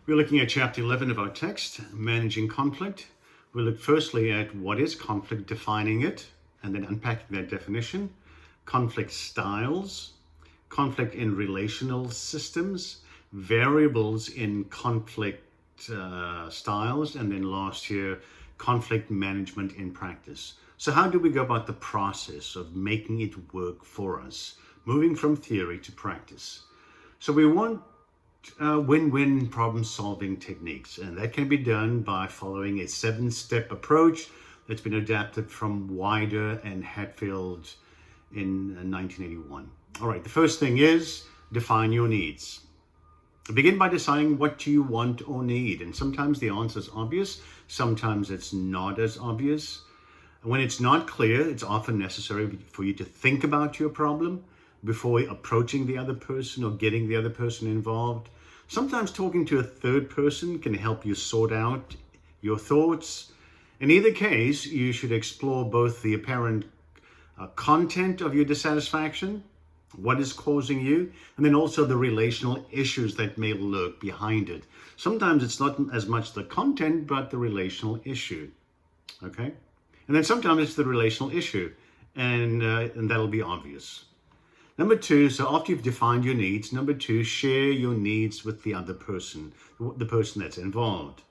We're looking at chapter 11 of our text, Managing Conflict. We'll look firstly at what is conflict, defining it, and then unpacking that definition. Conflict styles, conflict in relational systems, variables in conflict styles, and then last year, conflict management in practice. So how do we go about the process of making it work for us, moving from theory to practice? So we want win-win problem-solving techniques, and that can be done by following a 7-step approach that's been adapted from Wider and Hatfield in 1981. All right, the first thing is define your needs. Begin by deciding what you want or need, and sometimes the answer is obvious, sometimes it's not as obvious. When it's not clear, it's often necessary for you to think about your problem before approaching the other person or getting the other person involved. Sometimes talking to a third person can help you sort out your thoughts. In either case, you should explore both the apparent content of your dissatisfaction, what is causing you, and then also the relational issues that may lurk behind it. Sometimes it's not as much the content, but the relational issue. Okay? And then sometimes it's the relational issue, and that'll be obvious. Number 2, so after you've defined your needs, number 2, share your needs with the other person, the person that's involved.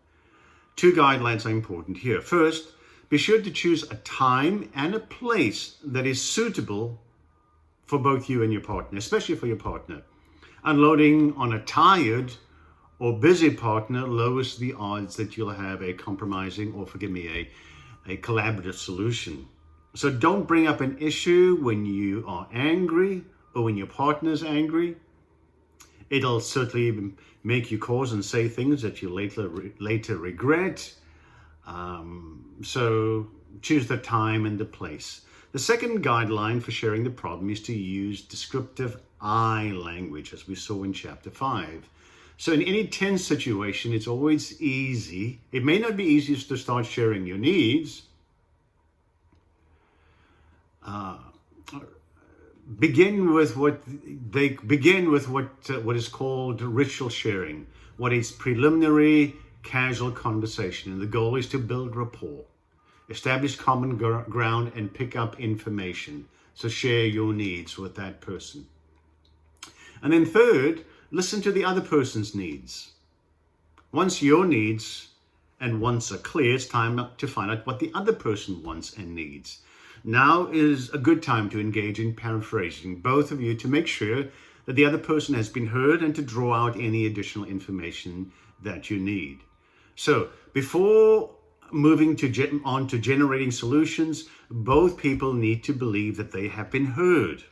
2 guidelines are important here. First, be sure to choose a time and a place that is suitable for both you and your partner, especially for your partner. Unloading on a tired or busy partner lowers the odds that you'll have a compromising, or forgive me, a collaborative solution. So don't bring up an issue when you are angry or when your partner's angry. It'll certainly make you cause and say things that you later regret. So choose the time and the place. The second guideline for sharing the problem is to use descriptive I language, as we saw in chapter 5. So in any tense situation, it's always easy. It may not be easiest to start sharing your needs. Begin with what is called ritual sharing, what is preliminary casual conversation, and the goal is to build rapport, establish common ground, and pick up information. So share your needs with that person. And then third, listen to the other person's needs. Once your needs and wants are clear, it's time to find out what the other person wants and needs. Now is a good time to engage in paraphrasing both of you to make sure that the other person has been heard and to draw out any additional information that you need. So before moving on to generating solutions, both people need to believe that they have been heard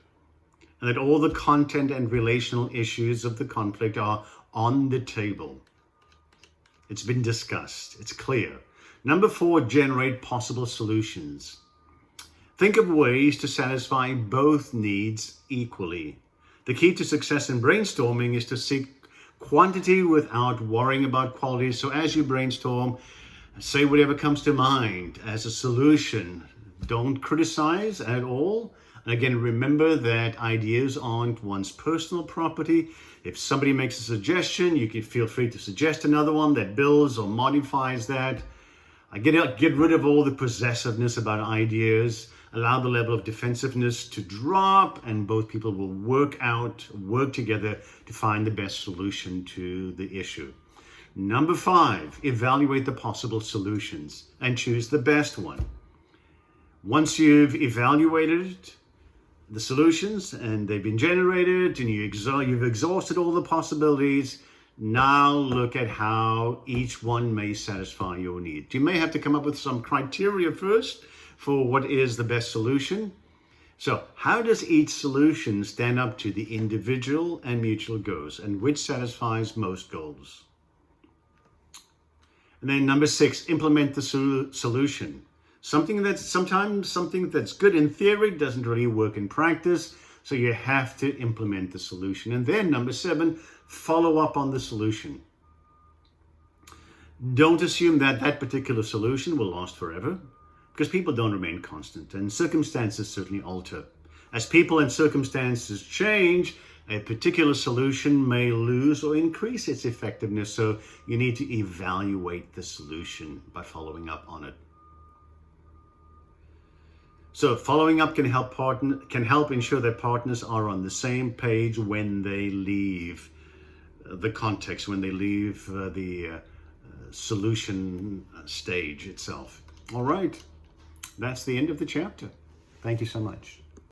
and that all the content and relational issues of the conflict are on the table. It's been discussed. It's clear. Number 4, generate possible solutions. Think of ways to satisfy both needs equally. The key to success in brainstorming is to seek quantity without worrying about quality. So as you brainstorm, say whatever comes to mind as a solution. Don't criticize at all. And again, remember that ideas aren't one's personal property. If somebody makes a suggestion, you can feel free to suggest another one that builds or modifies that. Get rid of all the possessiveness about ideas. Allow the level of defensiveness to drop, and both people will work together to find the best solution to the issue. Number 5, evaluate the possible solutions and choose the best one. Once you've evaluated the solutions and they've been generated and you've exhausted all the possibilities, now look at how each one may satisfy your needs. You may have to come up with some criteria first for what is the best solution. So how does each solution stand up to the individual and mutual goals, and which satisfies most goals? And then number 6, implement the solution. Something that's good in theory doesn't really work in practice, so you have to implement the solution. And then number 7, follow up on the solution. Don't assume that that particular solution will last forever, because people don't remain constant and circumstances certainly alter. As people and circumstances change A particular solution may lose or increase its effectiveness, so you need to evaluate the solution by following up on it. So following up can help ensure that partners are on the same page when they leave the context, when they leave the solution stage itself. All right, that's the end of the chapter. Thank you so much.